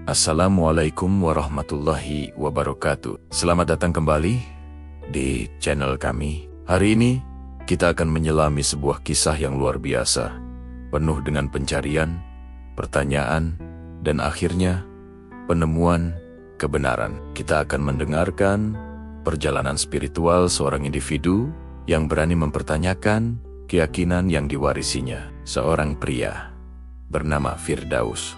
Assalamualaikum warahmatullahi wabarakatuh. Selamat datang kembali di channel kami. Hari ini kita akan menyelami sebuah kisah yang luar biasa, penuh dengan pencarian, pertanyaan, dan akhirnya penemuan kebenaran. Kita akan mendengarkan perjalanan spiritual seorang individu yang berani mempertanyakan keyakinan yang diwarisinya, seorang pria bernama Firdaus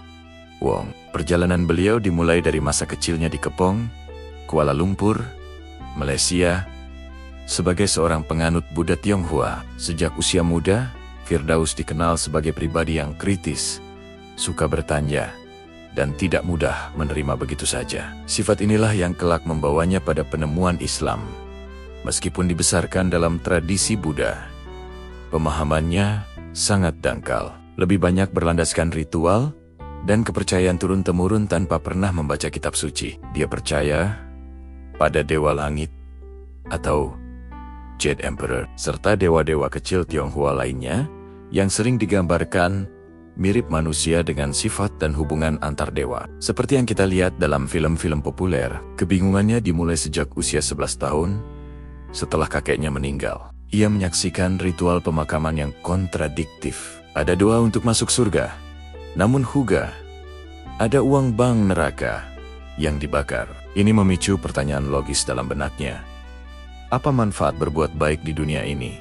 Wong. Perjalanan beliau dimulai dari masa kecilnya di Kepong, Kuala Lumpur, Malaysia, sebagai seorang penganut Buddha Tionghoa. Sejak usia muda, Firdaus dikenal sebagai pribadi yang kritis, suka bertanya, dan tidak mudah menerima begitu saja. Sifat inilah yang kelak membawanya pada penemuan Islam. Meskipun dibesarkan dalam tradisi Buddha, pemahamannya sangat dangkal, lebih banyak berlandaskan ritual dan kepercayaan turun-temurun tanpa pernah membaca kitab suci. Dia percaya pada Dewa Langit atau Jade Emperor, serta dewa-dewa kecil Tionghoa lainnya yang sering digambarkan mirip manusia dengan sifat dan hubungan antar dewa. Seperti yang kita lihat dalam film-film populer, kebingungannya dimulai sejak usia 11 tahun setelah kakeknya meninggal. Ia menyaksikan ritual pemakaman yang kontradiktif. Ada doa untuk masuk surga, namun huga, ada uang bank neraka yang dibakar. Ini memicu pertanyaan logis dalam benaknya. Apa manfaat berbuat baik di dunia ini,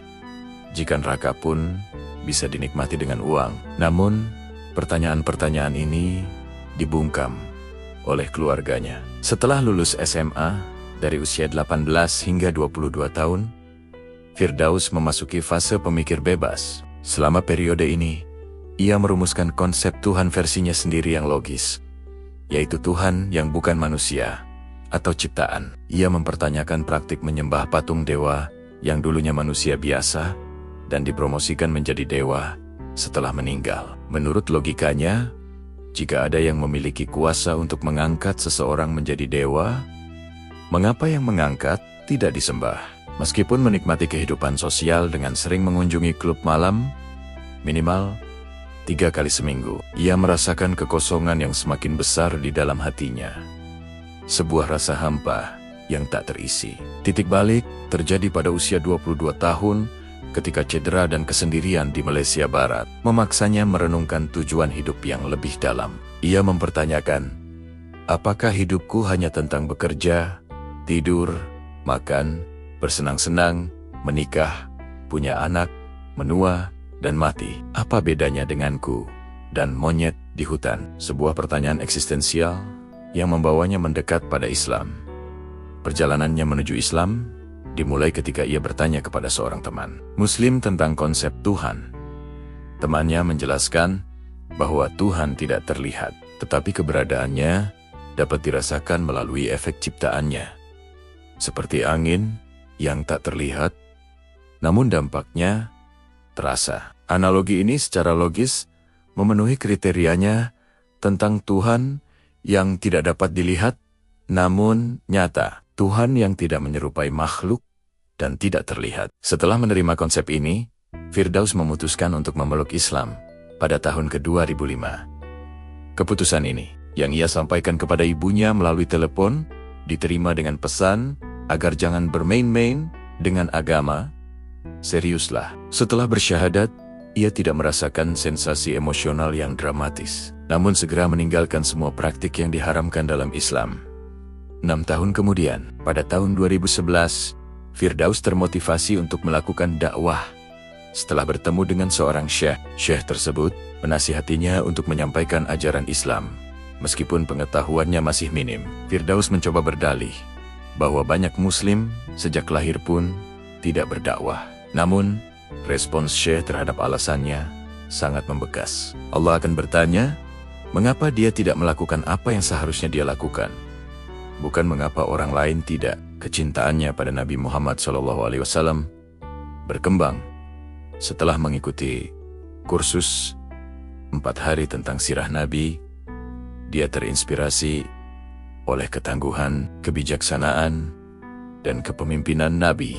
jika neraka pun bisa dinikmati dengan uang? Namun, pertanyaan-pertanyaan ini dibungkam oleh keluarganya. Setelah lulus SMA, dari usia 18 hingga 22 tahun, Firdaus memasuki fase pemikir bebas. Selama periode ini, ia merumuskan konsep Tuhan versinya sendiri yang logis, yaitu Tuhan yang bukan manusia atau ciptaan. Ia mempertanyakan praktik menyembah patung dewa yang dulunya manusia biasa dan dipromosikan menjadi dewa setelah meninggal. Menurut logikanya, jika ada yang memiliki kuasa untuk mengangkat seseorang menjadi dewa, mengapa yang mengangkat tidak disembah? Meskipun menikmati kehidupan sosial dengan sering mengunjungi klub malam, minimal 3 kali seminggu, ia merasakan kekosongan yang semakin besar di dalam hatinya. Sebuah rasa hampa yang tak terisi. Titik balik terjadi pada usia 22 tahun ketika cedera dan kesendirian di Malaysia Barat memaksanya merenungkan tujuan hidup yang lebih dalam. Ia mempertanyakan, apakah hidupku hanya tentang bekerja, tidur, makan, bersenang-senang, menikah, punya anak, menua, dan mati? Apa bedanya denganku dan monyet di hutan? Sebuah pertanyaan eksistensial yang membawanya mendekat pada Islam. Perjalanannya menuju Islam dimulai ketika ia bertanya kepada seorang teman Muslim tentang konsep Tuhan. Temannya menjelaskan bahwa Tuhan tidak terlihat, tetapi keberadaannya dapat dirasakan melalui efek ciptaannya. Seperti angin yang tak terlihat, namun dampaknya terasa. Analogi ini secara logis memenuhi kriterianya tentang Tuhan yang tidak dapat dilihat, namun nyata. Tuhan yang tidak menyerupai makhluk dan tidak terlihat. Setelah menerima konsep ini, Firdaus memutuskan untuk memeluk Islam pada tahun ke-2005. Keputusan ini, yang ia sampaikan kepada ibunya melalui telepon, diterima dengan pesan agar jangan bermain-main dengan agama. Seriuslah. Setelah bersyahadat, ia tidak merasakan sensasi emosional yang dramatis, namun segera meninggalkan semua praktik yang diharamkan dalam Islam. 6 tahun kemudian, pada tahun 2011, Firdaus termotivasi untuk melakukan dakwah. Setelah bertemu dengan seorang syekh, syekh tersebut menasihatinya untuk menyampaikan ajaran Islam. Meskipun pengetahuannya masih minim, Firdaus mencoba berdalih bahwa banyak Muslim sejak lahir pun tidak berdakwah. Namun, respons syekh terhadap alasannya sangat membekas. Allah akan bertanya, mengapa dia tidak melakukan apa yang seharusnya dia lakukan? Bukan mengapa orang lain tidak. Kecintaannya pada Nabi Muhammad SAW berkembang. Setelah mengikuti kursus 4 hari tentang sirah Nabi, dia terinspirasi oleh ketangguhan, kebijaksanaan, dan kepemimpinan Nabi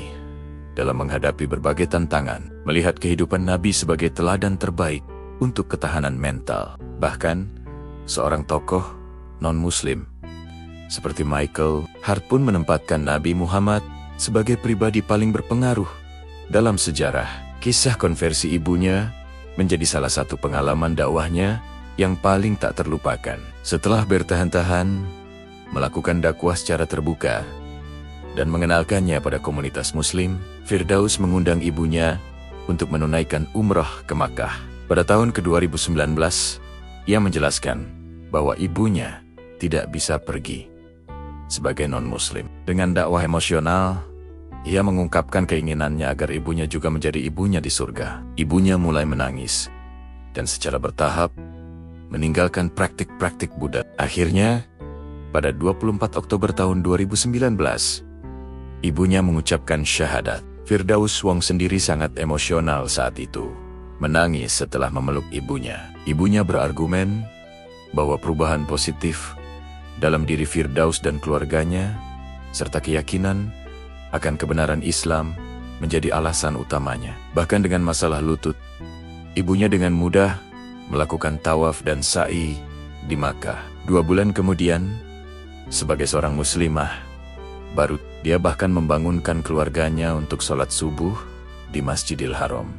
dalam menghadapi berbagai tantangan. Melihat kehidupan Nabi sebagai teladan terbaik untuk ketahanan mental. Bahkan, seorang tokoh non-Muslim. Seperti Michael Hart pun menempatkan Nabi Muhammad sebagai pribadi paling berpengaruh dalam sejarah. Kisah konversi ibunya menjadi salah satu pengalaman dakwahnya yang paling tak terlupakan. Setelah bertahan-tahan melakukan dakwah secara terbuka dan mengenalkannya pada komunitas Muslim, Firdaus mengundang ibunya untuk menunaikan umrah ke Makkah. Pada tahun ke-2019, ia menjelaskan bahwa ibunya tidak bisa pergi sebagai non-Muslim. Dengan dakwah emosional, ia mengungkapkan keinginannya agar ibunya juga menjadi ibunya di surga. Ibunya mulai menangis dan secara bertahap meninggalkan praktik-praktik Buddha. Akhirnya, pada 24 Oktober tahun 2019, ibunya mengucapkan syahadat. Firdaus Wong sendiri sangat emosional saat itu. Menangis setelah memeluk ibunya. Ibunya berargumen bahwa perubahan positif dalam diri Firdaus dan keluarganya, serta keyakinan akan kebenaran Islam menjadi alasan utamanya. Bahkan dengan masalah lutut, ibunya dengan mudah melakukan tawaf dan sa'i di Makkah. 2 bulan kemudian, sebagai seorang muslimah baru, dia bahkan membangunkan keluarganya untuk sholat subuh di Masjidil Haram.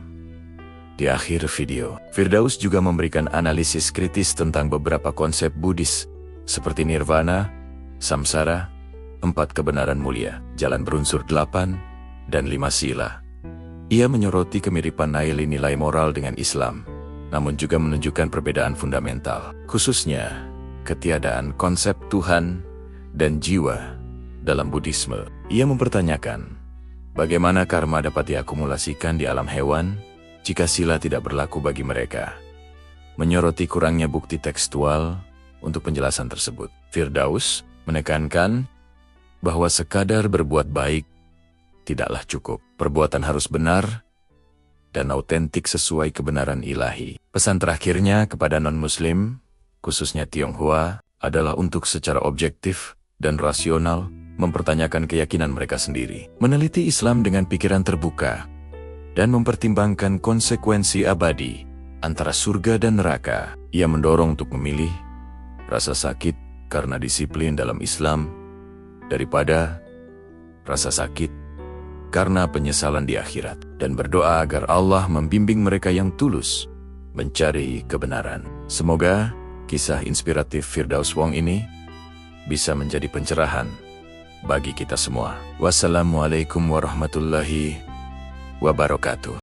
Di akhir video, Firdaus juga memberikan analisis kritis tentang beberapa konsep Buddhis seperti nirvana, samsara, 4 kebenaran mulia, jalan berunsur 8, dan 5 sila. Ia menyoroti kemiripan nilai moral dengan Islam, namun juga menunjukkan perbedaan fundamental, khususnya ketiadaan konsep Tuhan dan jiwa dalam Buddhisme. Ia mempertanyakan bagaimana karma dapat diakumulasikan di alam hewan jika sila tidak berlaku bagi mereka. Menyoroti kurangnya bukti tekstual untuk penjelasan tersebut, Firdaus menekankan bahwa sekadar berbuat baik tidaklah cukup. Perbuatan harus benar dan autentik sesuai kebenaran ilahi. Pesan terakhirnya kepada non-Muslim, khususnya Tionghoa, adalah untuk secara objektif dan rasional mempertanyakan keyakinan mereka sendiri. Meneliti Islam dengan pikiran terbuka dan mempertimbangkan konsekuensi abadi antara surga dan neraka. Ia mendorong untuk memilih rasa sakit karena disiplin dalam Islam daripada rasa sakit karena penyesalan di akhirat, dan berdoa agar Allah membimbing mereka yang tulus mencari kebenaran. Semoga kisah inspiratif Firdaus Wong ini bisa menjadi pencerahan bagi kita semua. Wassalamualaikum warahmatullahi wabarakatuh.